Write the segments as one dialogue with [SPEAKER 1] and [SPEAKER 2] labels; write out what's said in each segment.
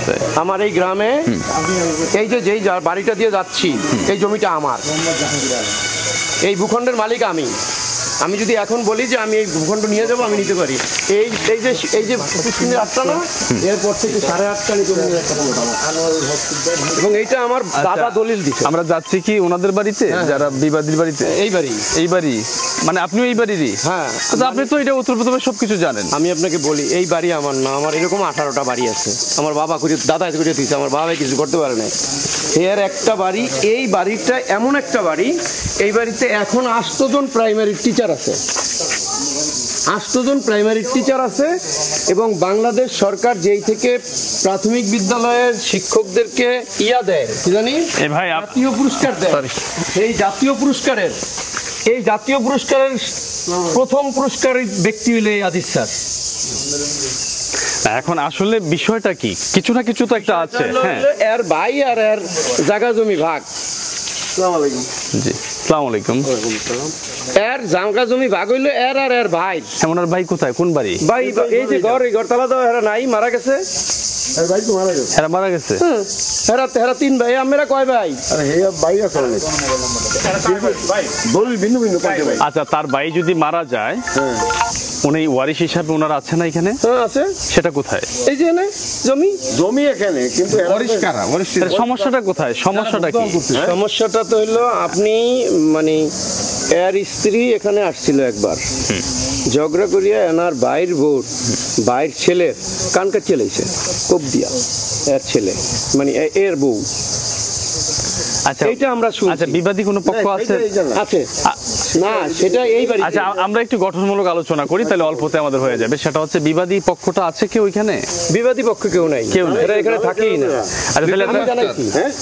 [SPEAKER 1] আছে?
[SPEAKER 2] আমার এই গ্রামে এই যে যেই বাড়িটা দিয়ে যাচ্ছি এই জমিটা আমার, এই ভূখণ্ডের মালিক আমি। আমি যদি এখন বলি যে আমি এই ভূখণ্ড নিয়ে যাবো, আমি নিতে পারি। এই যে পুষ্কিনের 8টা না, এরপর থেকে 8.5টা এবং এইটা আমার দাদা দলিল দিচ্ছে।
[SPEAKER 1] আমরা যাচ্ছি কি ওনাদের বাড়িতে, যারা বিবাদীর বাড়িতে? এই বাড়ি মানে আপনিও এই বাড়িরই?
[SPEAKER 2] হ্যাঁ।
[SPEAKER 1] আপনি তো এটা উত্তর প্রথমে সবকিছু জানেন।
[SPEAKER 2] আমি আপনাকে বলি, এই বাড়ি আমার না, আমার এরকম 18টা বাড়ি আছে। আমার বাবা করে, দাদা করে দিয়েছে, আমার বাবা কিছু করতে পারে না। এর একটা বাড়ি, এই বাড়িটা এমন একটা বাড়ি, এই বাড়িতে এখন 8 জন প্রাইমারি টিচার আছে। 8 জন প্রাইমারি টিচার আছে এবং বাংলাদেশ সরকার যেই থেকে প্রাথমিক বিদ্যালয়ের শিক্ষকদেরকে দেয়, কি জানি জাতীয় পুরস্কার দেয়। এই জাতীয় পুরস্কারের প্রথম পুরস্কারের ব্যক্তি হলো এই আজিজ স্যার।
[SPEAKER 1] এখন আসলে বিষয়টা কি, কিছু না কিছু তো একটা আছে। হ্যাঁ,
[SPEAKER 2] এর ভাই আর এর জায়গা জমি ভাগ। আসসালামু আলাইকুম।
[SPEAKER 1] জি, আসসালামু আলাইকুম।
[SPEAKER 2] এর জায়গা জমি ভাগ হইলো এর আর এর ভাই।
[SPEAKER 1] ওনার ভাই কোথায়, কোন বাড়ি?
[SPEAKER 2] ভাই এই যে ঘরতলা দাও, এরা নাই, মারা গেছে। ভাই তো মারা গেছে।
[SPEAKER 1] এরা মারা গেছে?
[SPEAKER 2] হেরা 3 ভাই। আমরা কয় ভাই?
[SPEAKER 3] আরে হে ভাই আছে দলিল ভিন্ন ভিন্ন কয় ভাই।
[SPEAKER 1] আচ্ছা, তার ভাই যদি মারা যায়, উনি ওয়ারিশ হিসাবে ওনার আছে না এখানে?
[SPEAKER 2] হ্যাঁ আছে।
[SPEAKER 1] সেটা কোথায়?
[SPEAKER 2] এই যে
[SPEAKER 3] জমি এখানে, কিন্তু
[SPEAKER 1] সমস্যাটা কোথায়? সমস্যাটা কি?
[SPEAKER 2] সমস্যাটা তো হইলো, আপনি মানে এর স্ত্রী এখানে আসছিল একবার, ঝগড়া করিয়া এনার বাইর বউ, বাইর ছেলের কান কাটিয়ে লাইছে কোপ দিয়া। এর ছেলে মানে এর বউ।
[SPEAKER 1] আচ্ছা,
[SPEAKER 2] এইটা আমরা শুনছি।
[SPEAKER 1] আচ্ছা, বিবাদী কোনো পক্ষ আছে?
[SPEAKER 2] আছে না, সেটা এই বাড়ি।
[SPEAKER 1] আচ্ছা, আমরা একটু গঠনমূলক আলোচনা করি, তাহলে অল্পতে আমাদের হয়ে যাবে। সেটা হচ্ছে, বিবাদী পক্ষটা আছে কেউ এখানে?
[SPEAKER 2] বিবাদী পক্ষ কেউ নাই, এরা এখানে থাকেই না।
[SPEAKER 1] আচ্ছা, তাহলে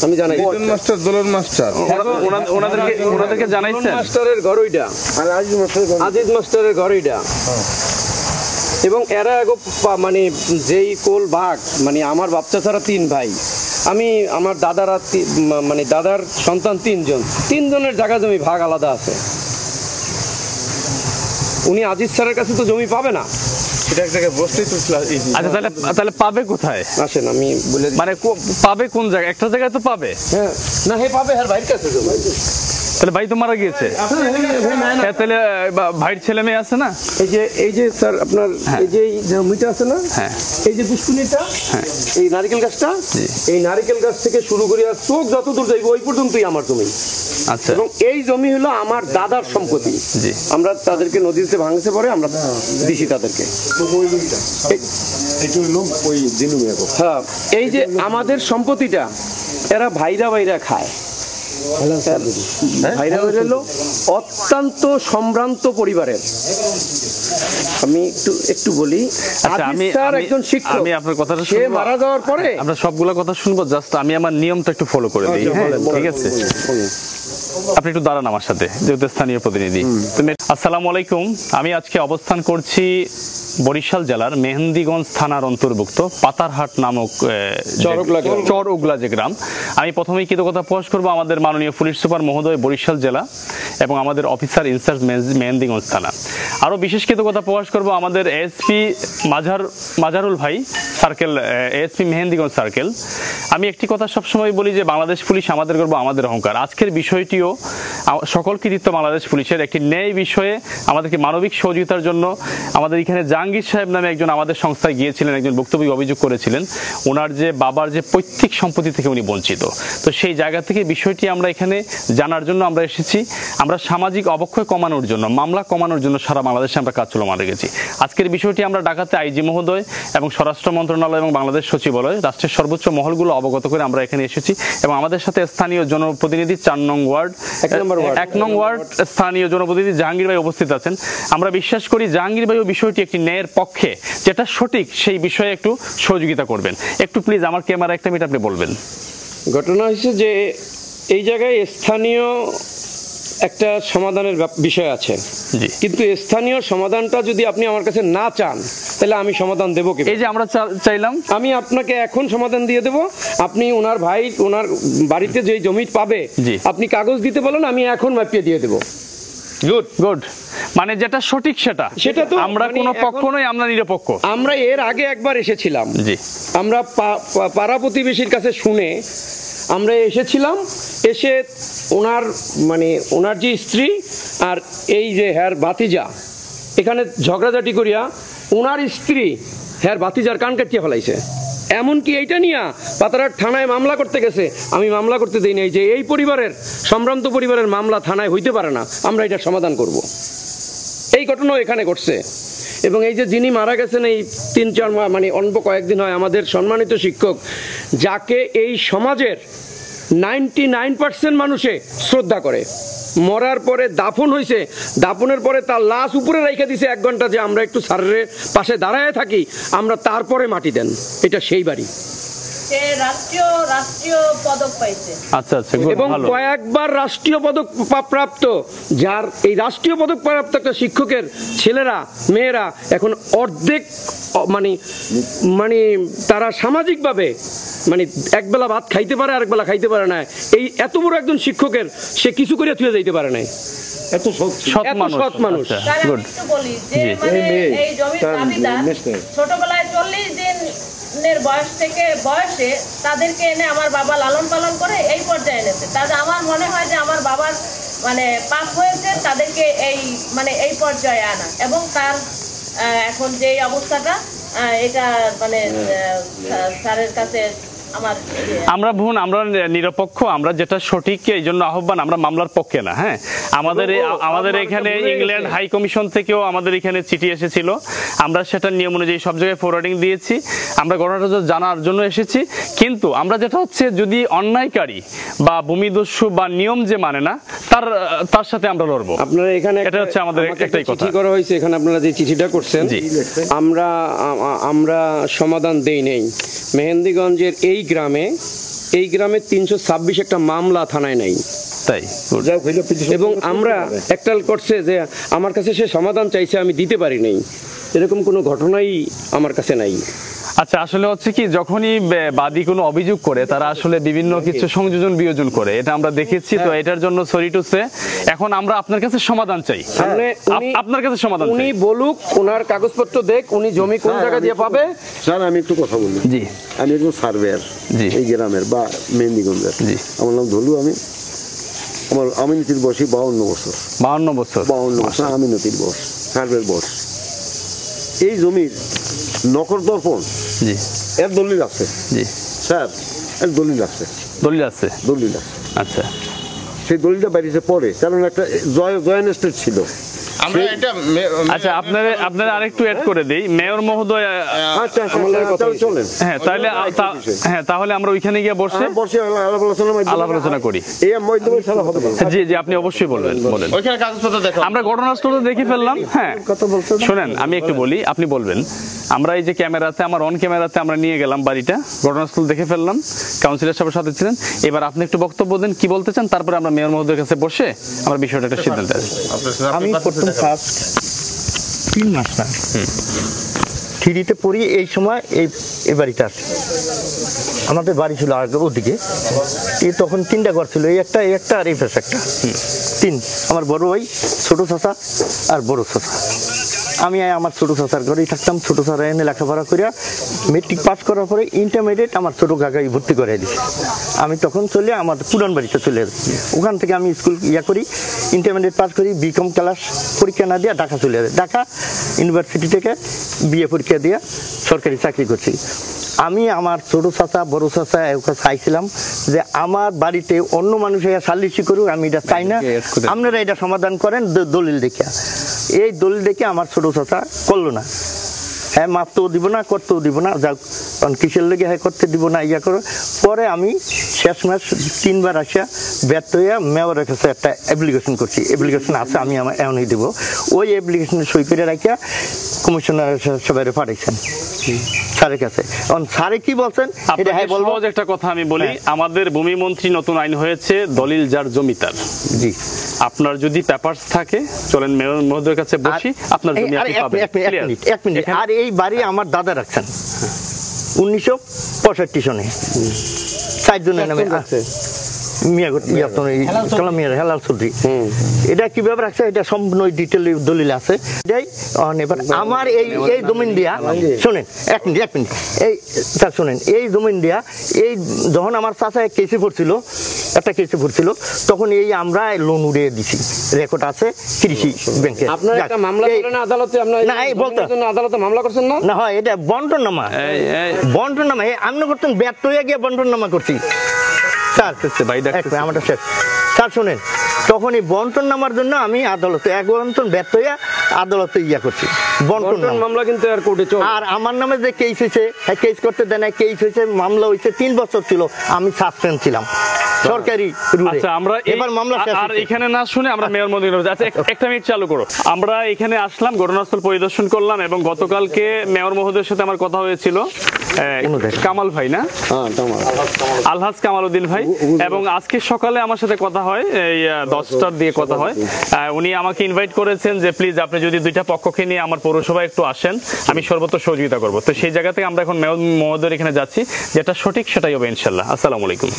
[SPEAKER 2] আমি জানাই
[SPEAKER 3] মাস্টার, দোলন মাস্টার,
[SPEAKER 1] ওনাদেরকে জানাইছেন?
[SPEAKER 2] মাস্টারের ঘর ওইটা, আজিজ মাস্টারের ঘর ওইটা। এবং এরা মানে যেই কোল ভাগ, মানে আমার বাচ্চা ছাড়া 3 ভাই, আমি আমার দাদারা মানে দাদার সন্তান 3 জন, 3 জনের জায়গা জমি ভাগ আলাদা আছে। উনি আজিজ স্যারের কাছে তো জমি পাবে না।
[SPEAKER 1] আচ্ছা, তাহলে পাবে কোথায়?
[SPEAKER 2] আসেন আমি বলে,
[SPEAKER 1] মানে পাবে কোন জায়গায়? একটা জায়গায় তো পাবে।
[SPEAKER 2] হ্যাঁ, না হে পাবে, হ্যাঁ ভাইয়ের কাছে জমি।
[SPEAKER 1] তাহলে ভাই তো মারা গিয়েছে, তাহলে ভাইয়ের ছেলে মেয়ে আছে না?
[SPEAKER 2] এই যে স্যার আপনার এই যে জমিটা আছে না,
[SPEAKER 1] হ্যাঁ,
[SPEAKER 2] এই যে পুষ্কুনিটা, এই নারকেল গাছটা, এই নারকেল গাছ থেকে শুরু করিয়া চোখ যত দূর যাইব ওই পর্যন্তই আমার জমি।
[SPEAKER 1] আচ্ছা,
[SPEAKER 2] এবং এই জমি হলো আমার দাদার সম্পত্তি।
[SPEAKER 1] জি,
[SPEAKER 2] আমরা তাদেরকে নদীতে ভাঙছে পরে আমরা দিছি তাদেরকে। হ্যাঁ, এই যে আমাদের সম্পত্তিটা এরা ভাইরা খায়। ভাইরা হলো অত্যন্ত সম্ভ্রান্ত পরিবারের। আমি একটু বলি, একজন শিক্ষক,
[SPEAKER 1] আমি আপনার কথাটা
[SPEAKER 2] সে মারা যাওয়ার পরে
[SPEAKER 1] আমরা সবগুলা কথা শুনবো। জাস্ট আমি আমার নিয়মটা একটু ফলো করে দিই। হ্যাঁ, ঠিক আছে, আপনি একটু দাঁড়ান আমার সাথে, যেহেতু স্থানীয় প্রতিনিধি। আসসালামু আলাইকুম। আমি আজকে অবস্থান করছি বরিশাল জেলার মেহেন্দিগঞ্জ থানার অন্তর্ভুক্ত পাতারহাট নামক চর উগলা যে গ্রাম। আমি প্রথমেই কৃতজ্ঞতা প্রকাশ করবো আমাদের মাননীয় পুলিশ সুপার মহোদয় বরিশাল জেলা এবং আমাদের অফিসার ইনচার্জ মেহেন্দিগঞ্জ থানা। আরও বিশেষ কৃতজ্ঞতা প্রকাশ করবো আমাদের এএসপি মাজারুল ভাই সার্কেল, এএসপি মেহেন্দিগঞ্জ সার্কেল। আমি একটি কথা সবসময় বলি যে বাংলাদেশ পুলিশ আমাদের গর্ব, আমাদের অহংকার। আজকের বিষয়টিও সকল কৃতিত্ব বাংলাদেশ পুলিশের। একটি ন্যায় বিষয়ে আমাদেরকে মানবিক সহযোগিতার জন্য আমাদের এখানে জাহাঙ্গীর সাহেব নামে একজন আমাদের সংস্থায় গিয়েছিলেন, একজন বক্তব্য অভিযোগ করেছিলেন ওনার যে বাবার যে পৈতৃক সম্পত্তি থেকে উনি বঞ্চিত। তো সেই জায়গা থেকে বিষয়টি আমরা এখানে জানার জন্য আমরা এসেছি। আমরা সামাজিক অবক্ষয় কমানোর জন্য, মামলা কমানোর জন্য সারা বাংলাদেশে আমরা কাজ চলমান রেখেছি। আজকের বিষয়টি আমরা ঢাকাতে আইজি মহোদয় এবং স্বরাষ্ট্র মন্ত্রণালয় এবং বাংলাদেশ সচিবালয়, রাষ্ট্রের সর্বোচ্চ মহলগুলো অবগত করে আমরা এখানে এসেছি এবং আমাদের সাথে স্থানীয় জনপ্রতিনিধি 1 নং ওয়ার্ড স্থানীয় জনপ্রতিনিধি জাহাঙ্গীর ভাই উপস্থিত আছেন। আমরা বিশ্বাস করি জাহাঙ্গীর ভাইও বিষয়টি একটি ন্যায়ের পক্ষে, যেটা সঠিক সেই বিষয়ে একটু সহযোগিতা করবেন। একটু প্লিজ আমার ক্যামেরা 1 মিনিট আপনি বলবেন।
[SPEAKER 2] ঘটনা হয়েছে যে এই জায়গায় স্থানীয় একটা সমাধানের বিষয় আছে, কিন্তু স্থানীয় সমাধানটা যদি আপনি আমার কাছে না চান তাহলে আমি সমাধান দেবো কি?
[SPEAKER 1] এই যে আমরা চাইলাম,
[SPEAKER 2] আমি আপনাকে এখন সমাধান দিয়ে দেবো। আপনি ওনার ভাই ওনার বাড়িতে যে জমি পাবে আপনি কাগজ দিতে বলেন, আমি এখন মাপিয়ে দিয়ে দেবো।
[SPEAKER 1] গুড। মানে যেটা সঠিক
[SPEAKER 2] সেটা তো
[SPEAKER 1] আমরা
[SPEAKER 2] মানে
[SPEAKER 1] কোনো
[SPEAKER 2] এখন-
[SPEAKER 1] পক্ষ নই, আমরা নিরপেক্ষ।
[SPEAKER 2] আমরা এর আগে একবার এসেছিলাম,
[SPEAKER 1] জি
[SPEAKER 2] আমরা পাড়া প্রতিবেশীর কাছে শুনে আমরা এসেছিলাম, এসে ওনার যে স্ত্রী আর এই যে হ্যার ভাতিজা এখানে ঝগড়াঝাটি করিয়া ওনার স্ত্রী হ্যার ভাতিজার কান কাটিয়ে ফেলাইছে। এমনকি এইটা নিয়ে পাতারহাট থানায় মামলা করতে গেছে, আমি মামলা করতে দেই নাই, যে এই পরিবারের সম্ভ্রান্ত পরিবারের মামলা থানায় হইতে পারে না, আমরা এটার সমাধান করব। এই ঘটনাও এখানে ঘটছে। এবং এই যে যিনি মারা গেছেন এই 3-4 মাস মানে অল্প কয়েকদিন হয়, আমাদের সম্মানিত শিক্ষক, যাকে এই সমাজের 99% মানুষে শ্রদ্ধা করে, মরার পরে দাফন হয়েছে, দাফনের পরে তার লাশ উপরে রেখে দিছে 1 ঘন্টা, যে আমরা একটু স্যারের পাশে দাঁড়ায় থাকি, আমরা তারপরে মাটি দেন। এটা সেই বাড়ি।
[SPEAKER 4] সে রাষ্ট্রীয় পদক পাইছে।
[SPEAKER 1] আচ্ছা আচ্ছা, good,
[SPEAKER 2] এবং
[SPEAKER 1] ভালো।
[SPEAKER 2] কয়েকবার রাষ্ট্রীয় পদক প্রাপ্ত, যার এই রাষ্ট্রীয় পদক প্রাপ্ত একটা শিক্ষকের ছেলেরা মেয়েরা এখন অর্ধেক মানে তারা সামাজিকভাবে একবেলা ভাত খাইতে পারে, আরেকবেলা খাইতে পারে না। এই এত বড় একজন শিক্ষকের সে কিছু করে থুয়ে যাইতে পারে নাই।
[SPEAKER 3] এত সৎ
[SPEAKER 1] সৎ
[SPEAKER 2] এত
[SPEAKER 1] মানুষ।
[SPEAKER 2] সৎ মানুষ।
[SPEAKER 1] আচ্ছা,
[SPEAKER 4] তার আমি
[SPEAKER 1] good.
[SPEAKER 4] একটু বলি যে
[SPEAKER 1] জি।
[SPEAKER 4] মানে
[SPEAKER 3] এই মেয়ে,
[SPEAKER 4] এই জমির
[SPEAKER 3] তার
[SPEAKER 4] দাবিদার
[SPEAKER 3] নেক্সট
[SPEAKER 4] ছোটবেলায় 40 দিনের বয়স থেকে বয়সে তাদেরকে এনে আমার বাবা লালন পালন করে এই পর্যায়ে এনেছে। তাদের আমার মনে হয় যে আমার বাবার পাপ হয়েছে তাদেরকে এই পর্যায়ে আনা, এবং তার এখন যে অবস্থাটা এটা স্যারের কাছে আমার
[SPEAKER 1] আমরা নিরপেক্ষ, আমরা যেটা সঠিক এই জন্য আহ্বান, আমরা মামলার পক্ষে না। হ্যাঁ, আমাদের এখানে ইংল্যান্ড হাই কমিশন থেকেও আমাদের এখানে চিঠি এসেছিল, আমরা সেটা নিয়ম অনুযায়ী সব জায়গায় ফরওয়ার্ডিং দিয়েছি, আমরা ঘটনাটা জানার জন্য এসেছি। কিন্তু আমরা যেটা হচ্ছে, যদি অন্যায়কারী বা ভূমিদস্যু বা নিয়ম যে মানে না, তার সাথে আমরা লড়বো।
[SPEAKER 2] আপনারা এখানে
[SPEAKER 1] এটা হচ্ছে আমাদের একটাই কথা।
[SPEAKER 2] চিঠি করা হয়েছে, এখানে আপনারা যে চিঠিটা করছেন,
[SPEAKER 1] জি।
[SPEAKER 2] আমরা সমাধান দেই নেই। মেহেন্দিগঞ্জের এই গ্রামে 326 একটা মামলা থানায় নাই,
[SPEAKER 1] তাই
[SPEAKER 2] এবং আমরা একটা করছে যে আমার কাছে সে সমাধান চাইছে, আমি দিতে পারি নাই, এরকম কোনো ঘটনাই আমার কাছে নাই।
[SPEAKER 1] আচ্ছা, আসলে হচ্ছে কি, যখনই বাদী কোনো অভিযোগ করে তারা আসলে বিভিন্ন কিছু সংযোজন বিয়োজন করে, এটা আমরা দেখেছি। তো এটার জন্য সরি টু সে, এখন আমরা আপনার কাছে সমাধান চাই, আপনার কাছে সমাধান
[SPEAKER 2] উনি
[SPEAKER 1] চাই।
[SPEAKER 2] বলুক, ওনার কাগজপত্র দেখ, উনি জমি কোন জায়গা দিয়ে পাবে।
[SPEAKER 3] স্যার আমি একটু কথা বলি।
[SPEAKER 1] জি,
[SPEAKER 3] আমি একজন সার্ভেয়ার
[SPEAKER 1] জি।
[SPEAKER 3] এই গ্রামের বা মেহেন্দিগঞ্জের।
[SPEAKER 1] জি।
[SPEAKER 3] আমার নাম ধলু। আমার আমিনতির বয়সী 52 বছর।
[SPEAKER 1] 52 বছর।
[SPEAKER 3] 52 বছর আমিনতির বয়স, সার্ভের বয়স। এই জমির নকর দর্পণ
[SPEAKER 1] জি
[SPEAKER 3] এর দলিল আছে।
[SPEAKER 1] জি
[SPEAKER 3] স্যার এর দলিল আছে,
[SPEAKER 1] দলিল আছে।
[SPEAKER 3] দলিল আছে।
[SPEAKER 1] আচ্ছা,
[SPEAKER 3] সেই দলিলটা বাড়িতে পড়ে, কারণ একটা জয়েন এস্টেট ছিল।
[SPEAKER 5] আমরা এটা
[SPEAKER 1] আচ্ছা, আপনারা আরেকটু অ্যাড করে দেই, মেয়র মহোদয়।
[SPEAKER 3] আচ্ছা চলেন।
[SPEAKER 1] হ্যাঁ, তাহলে আমরা ওইখানে গিয়ে বসে
[SPEAKER 3] বসে
[SPEAKER 1] আলাপ আলোচনা করি।
[SPEAKER 3] এই মধ্যমে ছাড়া হবে না।
[SPEAKER 1] জি জি, আপনি অবশ্যই বলেন।
[SPEAKER 5] ওইখানে কাগজপত্র দেখো।
[SPEAKER 1] আমরা ঘটনাস্থল দেখে ফেললাম। হ্যাঁ,
[SPEAKER 3] কথা বলছেন।
[SPEAKER 1] শোনেন, আমি একটু বলি, আপনি বলবেন। আমরা এই যে ক্যামেরাতে, আমার অন ক্যামেরাতে আমরা নিয়ে গেলাম বাড়িটা, ঘটনাস্থল দেখে ফেললাম, কাউন্সিলর সাহেবের সাথে ছিলেন। এবার আপনি একটু বক্তব্য দেন, কি বলতে চান, তারপরে আমরা মেয়র মহোদয়ের কাছে বসে আমরা বিষয়টা একটা সিদ্ধান্ত আসি।
[SPEAKER 6] আমি প্রথম ফার্স্ট 3 মাস না থ্রিতে পড়ি, এই সময় এই বাড়িটা আছে। আমাদের বাড়ি ছিল আগে ওদিকে, তখন 3টা ঘর ছিল, এই একটা আর এই পাশে একটা, 3। আমার বড় ভাই, ছোট চাচা আর বড় চাচা। আমি আমার ছোট চাচার ঘরেই থাকতাম। ছোট চাচা এনে লেখাপড়া করিয়া মেট্রিক পাস করার পরে ইন্টারমিডিয়েট আমার ছোট কাকাই ভর্তি করে দিয়েছে। আমি তখন চলে আমার পুরান বাড়িতে চলে যাচ্ছি। ওখান থেকে আমি স্কুল করি, ইন্টারমিডিয়েট পাস করি, বিকম ক্লাস পরীক্ষা না দিয়ে ঢাকা চলে যাই। ঢাকা ইউনিভার্সিটি থেকে বিএ পরীক্ষা দিয়ে সরকারি চাকরি করছি। আমি আমার ছোট চাচা বড় চাচা চাইছিলাম যে আমার বাড়িতে অন্য মানুষ সালিশি করুক, আমি এটা চাই না, আপনারা এটা সমাধান করেন দলিল দেখে। এই দলিল দেখে আমার ছোট চাচা করলো না। হ্যাঁ, মাপতেও দিব না, করতেও দিব না, যাক কারণ কিসের লেগে হ্যাঁ করতে দিব না ইয়া করো। পরে আমি শেষ মাস 3 বার আসিয়া ব্যর্থ হইয়া মেয়রের কাছে একটা অ্যাপ্লিকেশন করছি। অ্যাপ্লিকেশন আছে, আমি আমার এমনই দেবো। ওই অ্যাপ্লিকেশনে সই করে রাখিয়া কমিশনার সবাই পাঠাইছেন স্যারের কাছে। স্যারে কি বলছেন এটা হ্যাঁ বলবো।
[SPEAKER 1] একটা কথা আমি বলি, আমাদের ভূমি মন্ত্রী নতুন আইন হয়েছে, দলিল যার জমি তার।
[SPEAKER 6] জি,
[SPEAKER 1] আপনার যদি পেপারস থাকে, চলেন মেয়র মহোদয়ের কাছে বসি, আপনার জমি আপনি পাবেন।
[SPEAKER 6] এক মিনিট। আর এই বাড়ি আমার দাদা রাখছেন 1965 সনে, 4 জনের নামে আছে। মিয়া কালাম মিয়া হেলাল চৌধুরী। এটা কিভাবে রাখছে এটা সম্পূর্ণ ডিটেল দলিল আছে। এটাই এবার আমার এই জমিন দিয়া শোনেন এক মিনিট এই স্যার শোনেন, এই জমিন দিয়া এই যখন আমার চাচা কেসে পড়ছিল তখন এই আমরা লোন উড়িয়ে দিছি, রেকর্ড আছে কৃষি ব্যাংকে।
[SPEAKER 2] আপনার একটা মামলা করেন আদালতে, আপনার
[SPEAKER 6] না এই বলতে
[SPEAKER 2] আদালতে মামলা করছেন না?
[SPEAKER 6] না হয় এটা বন্টন নামা আপনি করতেন ব্যর্থ হয়ে গিয়ে বন্টন নামা করছি স্যার। আমারটা শেষ স্যার শোনেন, তখন এই বন্টন নামার জন্য আমি আদালতে এক বন্টন ব্যর্থ হয়ে আদালতে করছি বন্টন
[SPEAKER 2] মামলা, কিন্তু আর কোর্টে চলে।
[SPEAKER 6] আর আমার নামে যে কেস হয়েছে কেস করতে দেয় না, কেস হয়েছে মামলা হয়েছে 3 বছর ছিল, আমি সাসপেন্ড ছিলাম সরকারি রুলে।
[SPEAKER 1] আচ্ছা আমরা
[SPEAKER 6] এবার মামলা
[SPEAKER 1] আর এখানে না শুনে আমরা মেয়র মহোদয়, আচ্ছা একটা মিনিট চালু করো। আমরা এখানে আসলাম, ঘটনাস্থল পরিদর্শন করলাম এবং গতকালকে মেয়র মহোদয়ের সাথে আমার কথা হয়েছিল, কামাল ভাই না, আলহাজ কামাল উদ্দিন ভাই, এবং আজকে সকালে আমার সাথে কথা হয়, এই 10টার দিয়ে কথা হয়। উনি আমাকে ইনভাইট করেছেন যে প্লিজ আপনি যদি 2টা পক্ষকে নিয়ে আমার পৌরসভায় একটু আসেন, আমি সর্বোচ্চ সহযোগিতা করব। তো সেই জায়গা থেকে আমরা এখন মেয়র মহোদয়ের এখানে যাচ্ছি, যেটা সঠিক সেটাই হবে ইনশাল্লাহ। আসসালামু আলাইকুম।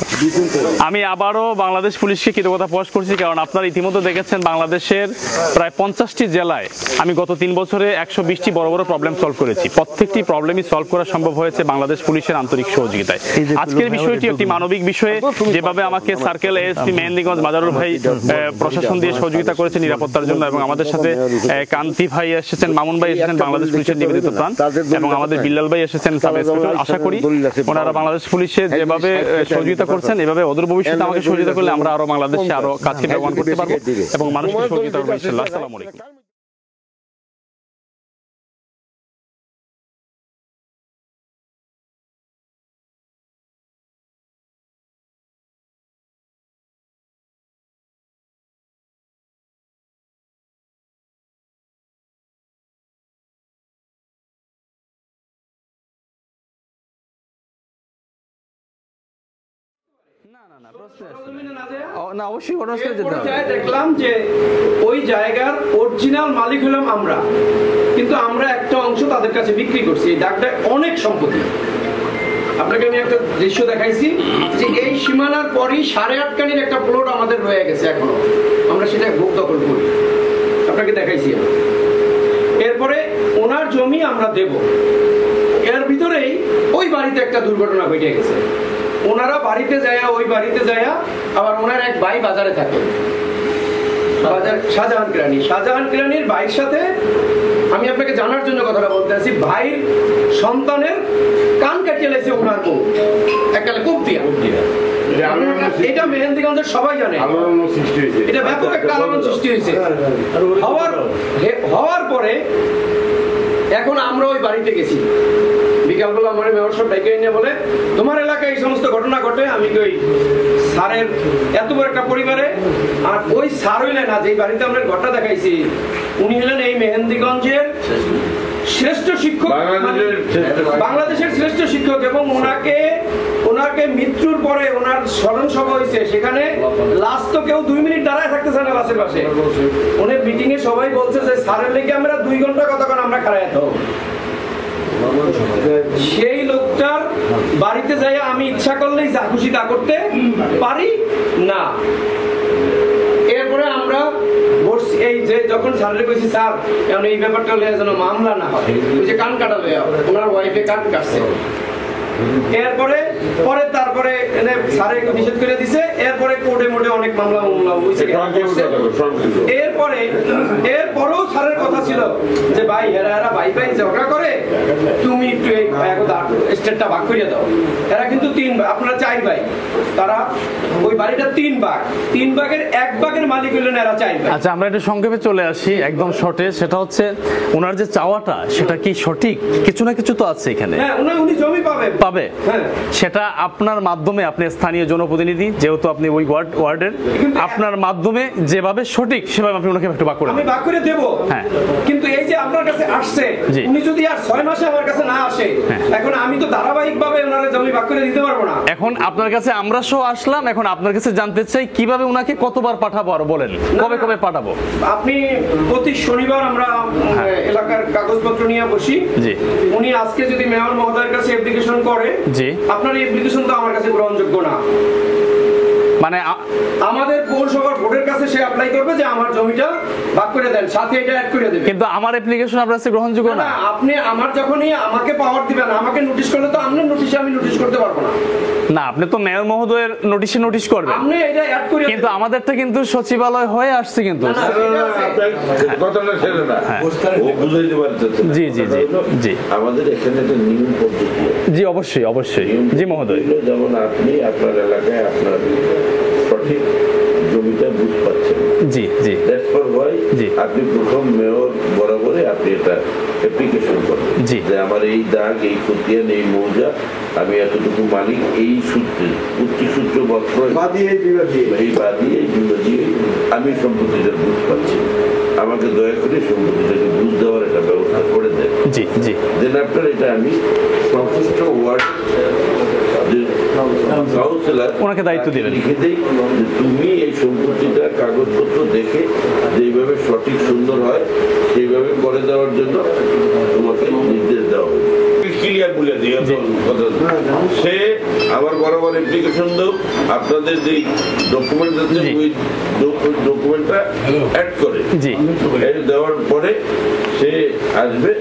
[SPEAKER 1] আমি আবারও বাংলাদেশ পুলিশকে কৃতজ্ঞতা প্রকাশ করছি, কারণ আপনারা ইতিমধ্যে দেখেছেন বাংলাদেশের প্রায় 50টি জেলায় আমি গত 3 বছরে 120টি বড় বড় প্রবলেম সলভ করেছি। প্রত্যেকটি প্রবলেমই সলভ করা সম্ভব হয়েছে বাংলাদেশ পুলিশের আন্তরিক সহযোগিতায়। আজকের বিষয়টি একটি মানবিক বিষয়ে, যেভাবে আমাকে সার্কেল এএসপি মেহেন্দিগঞ্জ মাজারুল ভাই প্রশাসন দিয়ে সহযোগিতা করেছে নিরাপত্তার জন্য, এবং আমাদের সাথে কান্তি ভাই এসেছেন, মামুন ভাই এসেছেন বাংলাদেশ পুলিশের নিবেদিত প্রাণ, এবং আমাদের বিল্লাল ভাই এসেছেন সাব ইন্সপেক্টর। আশা করি ওনারা বাংলাদেশ পুলিশে যেভাবে সহযোগিতা করছেন এভাবে অদূর ভবিষ্যতে আমাকে সহযোগিতা করলে আমরা আরো বাংলাদেশে আরো কাছে ব্যবহার করতে পারবো এবং মানুষকে সহযোগিতা করবো ইনশাআল্লাহ। আসসালামু আলাইকুম।
[SPEAKER 7] না অবশ্যই দেখলাম যে ওই জায়গার অরিজিনাল মালিক হলাম আমরা, কিন্তু আমরা একটা অংশ তাদের কাছে বিক্রি করছি। এই দাগটা অনেক সম্পত্তি। আপনাকে আমি একটা দৃশ্য দেখাইছি যে এই সীমানার পরই 8.5 কানির একটা প্লট আমাদের রয়ে গেছে, এখনো আমরা সেটা ভোগ দখল করি, আপনাকে দেখাইছি। এরপরে ওনার জমি আমরা দেব, এর ভিতরেই ওই বাড়িতে একটা দুর্ঘটনা ঘটে গেছে। ওনারা বাড়িতে যায়, ওই বাড়িতে যায়, আবার ওনার এক ভাই বাজারে থাকে, বাজার শাহজাহান কিরানির ভাইয়ের সাথে আমি আপনাকে জানার জন্য কথাটা বলতে আছি, ভাইয়ের সন্তানের কান কাটিয়ে লেছে ওনার বউ এককালে কূপ দিয়া। এটা মেহেন্দিগঞ্জের সবাই জানে, এটা ব্যাপক একটা আলোড়ন সৃষ্টি হয়েছে। হওয়ার পরে এখন আমরা ওই বাড়িতে গেছি, বিকালবেলা আমার মেয়র সব ডেকে এনে বলে তোমার এলাকায় এই সমস্ত ঘটনা ঘটে। আমি ওই স্যারের এত বড় একটা পরিবারে, আর ওই স্যার হইলেন না, যে বাড়িতে আমরা ঘটনা দেখাইছি, উনি হলেন এই মেহেন্দিগঞ্জের শ্রেষ্ঠ শিক্ষক, বাংলাদেশের শ্রেষ্ঠ শিক্ষক, এবং ওনাকে মৃত্যুর পরে ওনার স্মরণ সভা হয়েছে, সেখানে লাস্ট তো কেউ 2 মিনিট দাঁড়ায় থাকতেছে না বাসের পাশে। উনি মিটিং এ সবাই বলছে যে স্যারের লেগে আমরা 2 ঘন্টা কতক্ষণ আমরা খাড়াই থাকবো। সেই লোকটার বাড়িতে যাই আমি ইচ্ছা করলেই যা খুশি তা করতে পারি না। এরপরে আমরা এই যে যখন স্যারের কইছি স্যার এখন এই ব্যাপারটা যেন মামলা না হয়, ওই যে কান কাটা লইয়া ওনার ওয়াইফে কান কাটছে, এরপরে তারপরে স্যারে নিষেধ করে দিছে। এরপরে কোর্টে মোটে অনেক মামলা হয়েছে। এরপরেও স্যারের কথা ছিল যে ভাই এরা ভাই ঝগড়া করে, তুমি একটু স্টেটটা ভাগ করিয়ে দাও। এরা কিন্তু 3 ভাই, আপনারা 4 ভাই, তারা ওই বাড়িটা 3 ভাগ, 3 ভাগের 1 ভাগের মালিক হলেন এরা 4 ভাই।
[SPEAKER 1] আচ্ছা আমরা একটু সংক্ষেপে চলে আসি একদম শর্টে, সেটা হচ্ছে ওনার যে চাওয়াটা সেটা কি সঠিক? কিছু না কিছু তো আছে এখানে।
[SPEAKER 7] হ্যাঁ, উনি জমি পাবে,
[SPEAKER 1] সেটা আপনার মাধ্যমে, আপনি স্থানীয় জনপ্রতিনিধি যেহেতু আপনি ওই ওয়ার্ডের, আপনার মাধ্যমে যেভাবে সঠিক সেভাবে আপনি ওনাকে একটু ভাগ করে,
[SPEAKER 7] আমি ভাগ করে দেব।
[SPEAKER 1] হ্যাঁ,
[SPEAKER 7] কিন্তু এই যে আপনার কাছে আসছে, উনি যদি আর 6 মাসে আমার কাছে না আসে, এখন আমি তো ধারাবাহিকভাবে ওনারে জমি ভাগ করে দিতে পারবো না।
[SPEAKER 1] এখন আপনার কাছে আমরা সহ আসলাম, এখন আপনার কাছে জানতে চাই কিভাবে ওনাকে কতবার পাঠাবো, আর বলেন কবে পাঠাবো।
[SPEAKER 7] আপনি প্রতি শনিবার আমরা এলাকার কাগজপত্র নিয়ে বসি। উনি আজকে যদি মেয়র মহোদয়ের কাছে অ্যাপ্লিকেশন করে, আপনার এই অ্যাপ্লিকেশন তো আমার কাছে গ্রহণযোগ্য না।
[SPEAKER 1] মানে
[SPEAKER 7] আমাদের পৌরসভার বোর্ডের কাছে সে অ্যাপ্লাই করবে যে আমার জমিটা ভাগ করে দেন, সাথে এটা অ্যাড করে দেবে।
[SPEAKER 1] কিন্তু আমার অ্যাপ্লিকেশন আপনার কাছে গ্রহণযোগ্য না।
[SPEAKER 7] না, আপনি আমার যখনই আমাকে পাওয়ার দিবেন, আমাকে নোটিশ করলে তো আপনার নোটিশে আমি নোটিশ করতে পারবো না।
[SPEAKER 1] না, আপনি তো মেয়র মহোদয়ের নোটিশে নোটিশ করবেন,
[SPEAKER 7] আপনি এটা অ্যাড করে
[SPEAKER 1] কিন্তু আমাদেরটা কিন্তু সচিবালয় হয়ে আসছে কিন্তু।
[SPEAKER 8] কথাটা ছেড়ে না, ও বুঝাইতে পারতেছে না।
[SPEAKER 1] জি জি জি জি
[SPEAKER 8] আমাদের এখানে একটা নিয়ম পদ্ধতি আছে।
[SPEAKER 1] জি অবশ্যই অবশ্যই জি মহোদয়।
[SPEAKER 8] যেমন আপনি আপনার এলাকায় আপনার সঠিক জমিটা বুঝ পাচ্ছেন,
[SPEAKER 1] জি জি
[SPEAKER 8] দ্যাটস ফর ওয়াই
[SPEAKER 1] জি।
[SPEAKER 8] আপনি প্রথম মেয়র বরাবরই আপনি এটা অ্যাপ্লিকেশন করেন
[SPEAKER 1] জি।
[SPEAKER 8] যে আমার এই দাগ, এই খতিয়ান, এই মৌজা, আমি এতটুকু মালিক এই সূত্রে উচ্চ সূত্র বস্ত্র এই বাদি এই বিবাদী আমি সম্পত্তিটা বুঝ পাচ্ছি, আমাকে দয়া করে সম্পত্তিটাকে বুঝ দেওয়ার একটা ব্যবস্থা করে দেন।
[SPEAKER 1] জি জি
[SPEAKER 8] দেন আফটার এটা আমি সংশ্লিষ্ট ওয়ার্ড কাউন্সিলর
[SPEAKER 1] ওনাকে দায়িত্ব দিলেন।
[SPEAKER 8] লিখে দেই যে তুমি এই সম্পত্তিটা কাগজপত্র দেখে যেইভাবে সঠিক সুন্দর হয় সেইভাবে করে দেওয়ার জন্য তোমাকে নির্দেশ দেওয়া হবে। ক্লিয়ার বলে দিই কথা, সে আবার বরাবর অ্যাপ্লিকেশন দাও, আপনাদের যে ডকুমেন্ট আছে ওই ডকুমেন্টটা অ্যাড করে
[SPEAKER 1] জি
[SPEAKER 8] দেওয়ার পরে সে আসবে,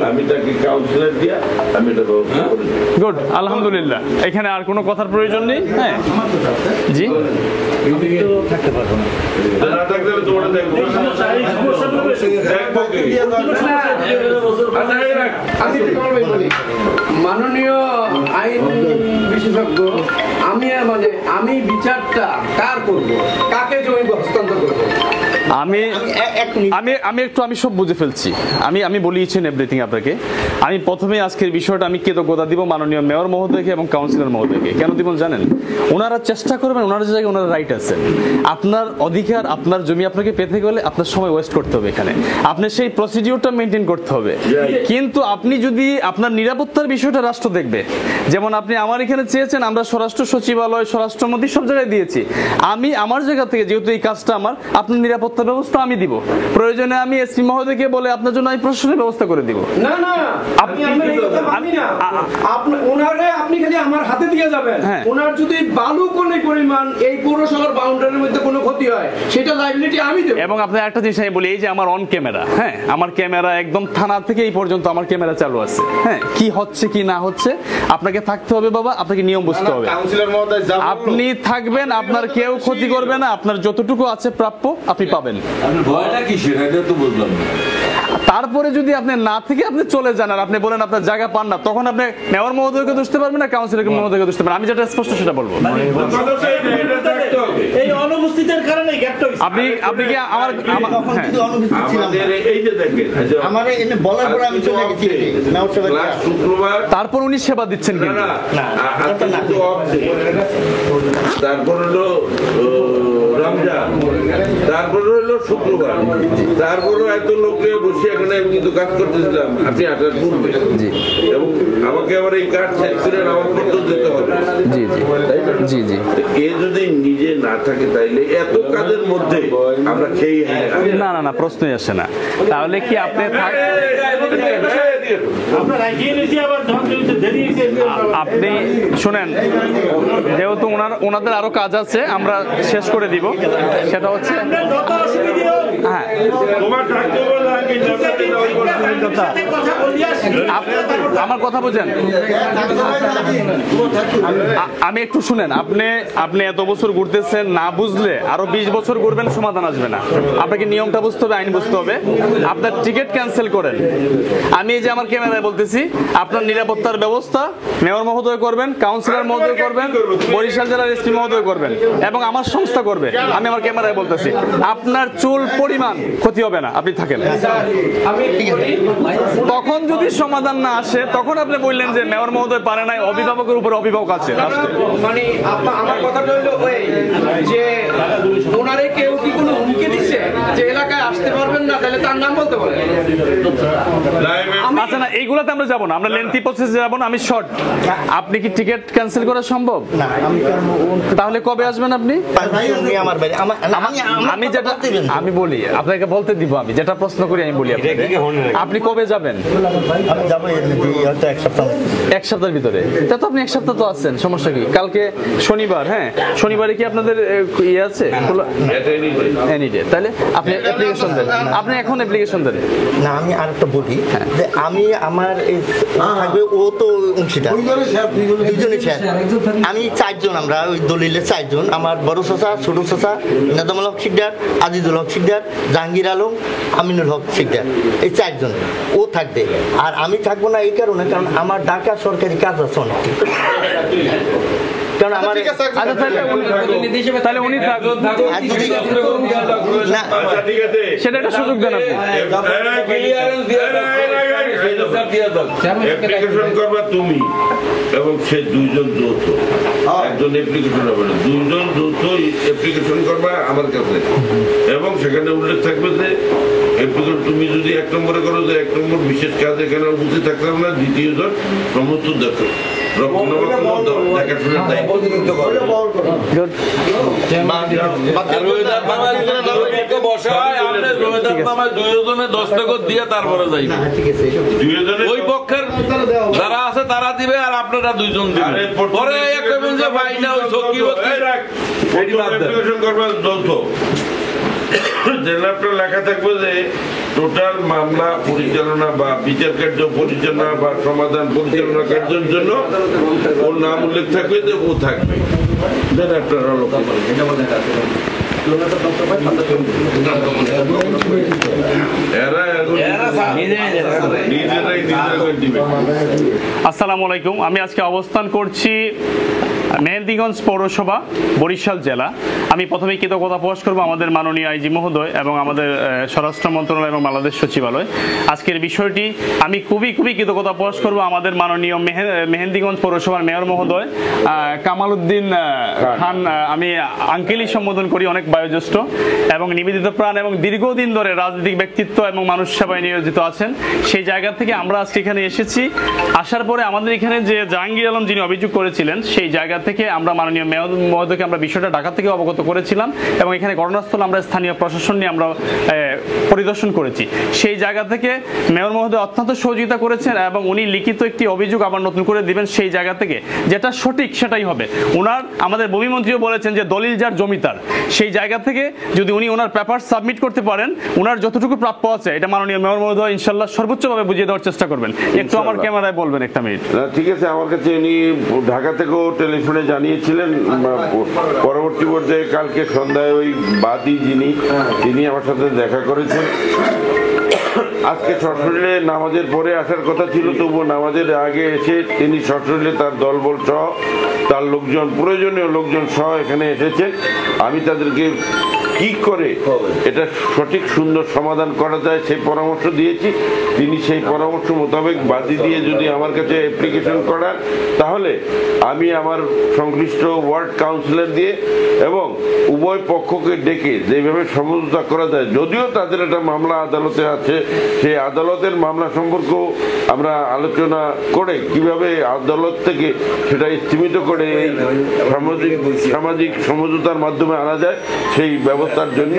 [SPEAKER 8] আমি তাকে কাউন্সিলর দিয়া আমি এটা ব্যবস্থা করে দিই।
[SPEAKER 1] গুড, আলহামদুলিল্লাহ। এখানে আর কোনো কথার প্রয়োজন নেই। হ্যাঁ জি
[SPEAKER 8] না থাকলে তোমার দেখবো
[SPEAKER 7] মাননীয় আইন বিশেষজ্ঞ, আমি বিচারটা কার করব, কাকে জমি হস্তান্তর করব?
[SPEAKER 1] আমি আমি সব বুঝে ফেলছি। আমি বলিয়েছেন এভরিথিং আপনাকে। আমি প্রথমে আজকের বিষয়টা আমি কৃতজ্ঞতা দিব মাননীয় মেয়র মহোদয়কে এবং কাউন্সিলর মহোদয়কে। কেন দিব জানেন? ওনারা চেষ্টা করবেন, ওনারা যে জায়গায় ওনারা রাইট আছেন। আপনার অধিকার, আপনার জমি আপনাকে পেতে গেলে আপনার সময় ওয়েস্ট করতে হবে, এখানে আপনি সেই প্রসিডিউরটা মেনটেন করতে হবে। কিন্তু আপনি যদি আপনার নিরাপত্তার বিষয়টা রাষ্ট্র দেখবে, যেমন আপনি আমার এখানে চেয়েছেন, আমরা স্বরাষ্ট্র সচিবালয়, স্বরাষ্ট্রমন্ত্রী সব জায়গায় দিয়েছি। আমি আমার জায়গা থেকে যেহেতু এই কাজটা আমার, আপনার নিরাপত্তা ব্যবস্থা আমি দিব, প্রয়োজনে আমি এসপি মহোদয়কে বলে আপনার জন্য আমি প্রশাসনের ব্যবস্থা করে দিব।
[SPEAKER 7] না না, আপনি আপনি খালি আমার হাতে দিয়ে যাবেন। ওনার যদি বালু কোনে পরিমাণ এই পৌরসভার বাউন্ডারির মধ্যে কোনো ক্ষতি হয়, সেটা লাইবিলিটি আমি দেব।
[SPEAKER 1] এবং আপনার একটা জিনিস আমি বলি, এই যে আমার অন ক্যামেরা, হ্যাঁ আমার ক্যামেরা একদম থানা থেকে এই পর্যন্ত আমার ক্যামেরা চালু আছে। হ্যাঁ, কি হচ্ছে কি না হচ্ছে আপনাকে থাকতে হবে বাবা, আপনাকে নিয়ম বুঝতে হবে। আপনি থাকবেন, আপনার কেউ ক্ষতি করবে না, আপনার যতটুকু আছে প্রাপ্য আপনি পাবেন।
[SPEAKER 8] ভয়টা কিসের এটা তো বুঝলাম না।
[SPEAKER 1] তারপরে যদি আপনি না থেকে আপনি চলে যান আর আপনি বলেন আপনার জায়গা পান না, তখন আপনি মেয়র মহোদয়কে দোষতে পারবেন না, কাউন্সিলর মহোদয়কে দোষতে পারবেন। আমি যেটা স্পষ্ট সেটা বলবো।
[SPEAKER 9] এই অনুপস্থিতির কারণে গ্যাপটা হইছে।
[SPEAKER 1] আপনি কি আমার
[SPEAKER 6] তখন কিন্তু অনুপস্থিত ছিলাম না।
[SPEAKER 8] এই যে দেখেন
[SPEAKER 6] আমারে এনে বলার পরে আমি চলে গেছি মেয়র সাহেব।
[SPEAKER 8] শুক্রবার
[SPEAKER 1] তারপর উনি সেবা দিচ্ছেন কিন্তু
[SPEAKER 8] তারপর হলো রমজান, তারপর হলো শুক্রবার, তারপরও এত লোকে বসে এখানে আমি কিন্তু কাজ করতেছিলাম আপনি আসার পূর্বে, এবং আমাকে আবার এই কাজ শেষ করে আমার পত্র দিতে হবে।
[SPEAKER 1] জি জি জি জি।
[SPEAKER 8] এ যদি নিজে না থাকে তাইলে এত কাজের মধ্যে আমরা খেয়ে
[SPEAKER 1] না না না, প্রশ্নই আসে না। তাহলে কি আপনি আপনি শুনেন, যেহেতু ওনাদের আরো কাজ আছে, আমরা শেষ করে দিব। সেটা হচ্ছে হ্যাঁ, আমার কথা বুঝেন, আমি একটু শুনেন। আপনি এত বছর ঘুরতেছেন, না বুঝলে আরো 20 বছর ঘুরবেন, সমাধান আসবে না। আপনাকে নিয়মটা বুঝতে হবে, আইন বুঝতে হবে। আপনার টিকিট ক্যান্সেল করেন। আমি এই যে আমার ক্যামেরায় বলতেছি, আপনার নিরাপত্তার ব্যবস্থা মেয়র মহোদয় করবেন, কাউন্সিলর মহোদয় করবেন, বরিশাল জেলার এসপি মহোদয় করবেন, এবং আমার সংস্থা করবে। আমি আমার ক্যামেরায় বলতেছি, আপনার চুল পরিমাণ ক্ষতি হবে না, আপনি থাকেন। তখন যদি সমাধান না আসে, তখন আপনি বললেন যে মেয়র মহোদয় পারে নাই, অভিভাবকের উপর অভিভাবক আছে।
[SPEAKER 7] মানে আমার কথাটা হলো ওই যে ওনারে কেউ কি কোনো হুমকি দিচ্ছে যে এলাকায় আসতে পারবেন না, তাহলে তার নাম বলতে পারেন।
[SPEAKER 1] আচ্ছা না, এইগুলাতে আমরা যাবো না, আমরা লেন্থি প্রসেসে যাবো না, আমি শর্ট। আপনি কি টিকিট ক্যান্সেল করা সম্ভব?
[SPEAKER 6] না আমি
[SPEAKER 1] তাহলে কবে আসবেন আপনি?
[SPEAKER 6] আমার বাড়ি
[SPEAKER 1] আমি যেটা আমি বলি আপনাকে বলতে দিব, আমি যেটা প্রশ্ন করি আমি বলি আপনাকে, আপনি কবে যাবেন?
[SPEAKER 6] আমি যাবো হয়তো এক সপ্তাহ।
[SPEAKER 1] এক সপ্তাহের ভিতরে? তা তো আপনি এক সপ্তাহ তো আছেন, সমস্যা কি? কালকে শনিবার, হ্যাঁ শনিবারে কি আপনাদের ইয়ে আছে? Any day. তাহলে আপনি অ্যাপ্লিকেশন দেন, আপনি এখন অ্যাপ্লিকেশন দেন।
[SPEAKER 6] না আমি আর একটা বলি যে আমি আমার এই থাকবে, ও তো অংশীদার, দুজনে শেয়ার। আমি চারজন, আমরা ওই দলিলে চারজন, আমার বড় চাচা, ছোট চাচা, নাদামুল হক শিকদার, আজিজুল হক শিকদার, জাহাঙ্গীর আলম, আমিনুল হক শিকদার, এই চারজন ও থাকবে। আর আমি থাকবো না এই কারণে, কারণ আমার ঢাকা সরকারি কাজ আছে অনেক, কারণ আমার
[SPEAKER 1] তাহলে উনি
[SPEAKER 6] না
[SPEAKER 1] সেটা একটা সুযোগ দেন আপনি।
[SPEAKER 8] অ্যাপ্লিকেশন করবা তুমি এবং সে দুইজন যৌথ, একজন অ্যাপ্লিকেশন হবে না, দুইজন যৌথ অ্যাপ্লিকেশন করবা আমার কাছে, এবং সেখানে উল্লেখ থাকবে যে অ্যাপ্লিকেশন তুমি যদি 1 নম্বরে করো যে 1 নম্বর বিশেষ কাজ এখানে উপস্থিত থাকলাম না, দ্বিতীয় জন সমস্ত দেখো দেখাশোনার দায়িত্ব।
[SPEAKER 10] ওই পক্ষের যারা আছে তারা দিবে আর আপনারা দুইজন দিবেন, পরে যে ভাই না ওই সখী
[SPEAKER 8] করবা যৌথ, আপনার লেখা থাকবে যে টোটাল মামলা পরিচালনা বা বিচার কার্য পরিচালনা বা সমাধান পরিচালনা কার্যের জন্য ওর নাম উল্লেখ থাকবে যে ও থাকবে। আপনারা
[SPEAKER 1] আসসালামু আলাইকুম। আমি আজকে অবস্থান করছি মেহেন্দিগঞ্জ পৌরসভা, বরিশাল জেলা। আমি প্রথমেই কৃতজ্ঞতা প্রকাশ করবো আমাদের মাননীয় আইজি মহোদয় এবং আমাদের স্বরাষ্ট্র মন্ত্রণালয় এবং বাংলাদেশ সচিবালয়। আজকের বিষয়টি আমি খুবই কৃতজ্ঞতা প্রকাশ করবো আমাদের মাননীয় মেহেন্দিগঞ্জ পৌরসভার মেয়র মহোদয় কামাল উদ্দিন খান, আমি আঙ্কেলই সম্বোধন করি, অনেক বয়োজ্যেষ্ঠ এবং নিবেদিত প্রাণ এবং দীর্ঘদিন ধরে রাজনৈতিক ব্যক্তিত্ব এবং মানুষ সেবায় নিয়োজিত আছেন। সেই জায়গা থেকে আমরা আজকে এখানে এসেছি। আসার পরে আমাদের এখানে যে জাহাঙ্গীর আলম যিনি অভিযোগ করেছিলেন, সেই জায়গা থেকে আমরা মাননীয় মেয়র মহোদয়কে আমরা বিষয়টা ঢাকা থেকে অবগত করেছিলাম এবং এখানে ঘটনাস্থল আমরা স্থানীয় প্রশাসন নিয়ে আমরা পরিদর্শন করেছি। সেই জায়গা থেকে মেয়র মহোদয় অত্যন্ত সহযোগিতা করেছেন এবং উনি লিখিত একটি অভিযোগ আবার নতুন করে দিবেন। সেই জায়গা থেকে যেটা সঠিক সেটাই হবে। ওনার আমাদের ভূমিমন্ত্রীও বলেছেন যে দলিল যার জমিদার, সেই জায়গা থেকে যদি উনি ওনার পেপার সাবমিট করতে পারেন, ওনার যতটুকু প্রাপ্য আছে এটা মাননীয় মেয়র মহোদয় ইনশাল্লাহ সর্বোচ্চভাবে বুঝিয়ে দেওয়ার চেষ্টা করবেন। একটু আমার ক্যামেরায় বলবেন একটা মিনিট।
[SPEAKER 8] ঠিক আছে, আমার কাছে উনি ঢাকা থেকেও টেলিফোনে জানিয়েছিলেন। পরবর্তী পর্যায়ে কালকে সন্ধ্যায় ওই বাদী তিনি আমার সাথে দেখা করেছেন। আজকে সশরীরে নামাজের পরে আসার কথা ছিল, তবুও নামাজের আগে এসে তিনি সশরীরে তার দলবল সহ তার লোকজন, প্রয়োজনীয় লোকজন সহ এখানে এসেছেন। আমি তাদেরকে কি করে এটা সঠিক সুন্দর সমাধান করা যায় সেই পরামর্শ দিয়েছি। তিনি সেই পরামর্শ মোতাবেক বাদী দিয়ে যদি আমার কাছে অ্যাপ্লিকেশন করান, তাহলে আমি আমার সংশ্লিষ্ট ওয়ার্ড কাউন্সিলর দিয়ে এবং উভয় পক্ষকে ডেকে যেভাবে সমঝোতা করা যায়, যদিও তাদের একটা মামলা আদালতে আছে, সেই আদালতের মামলা সম্পর্কেও আমরা আলোচনা করে কিভাবে আদালত থেকে সেটা স্থগিত করে এই সামাজিক সমঝোতার মাধ্যমে আনা যায়, সেই ব্যবস্থার জন্য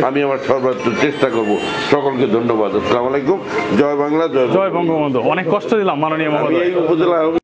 [SPEAKER 8] আমি আমার সর্বোচ্চ চেষ্টা করব। সকলকে ধন্যবাদ। আসসালামু আলাইকুম। জয় বাংলা, জয়
[SPEAKER 1] বঙ্গবন্ধু। অনেক কষ্ট দিলাম মাননীয় মহোদয়।
[SPEAKER 8] এই উপজেলা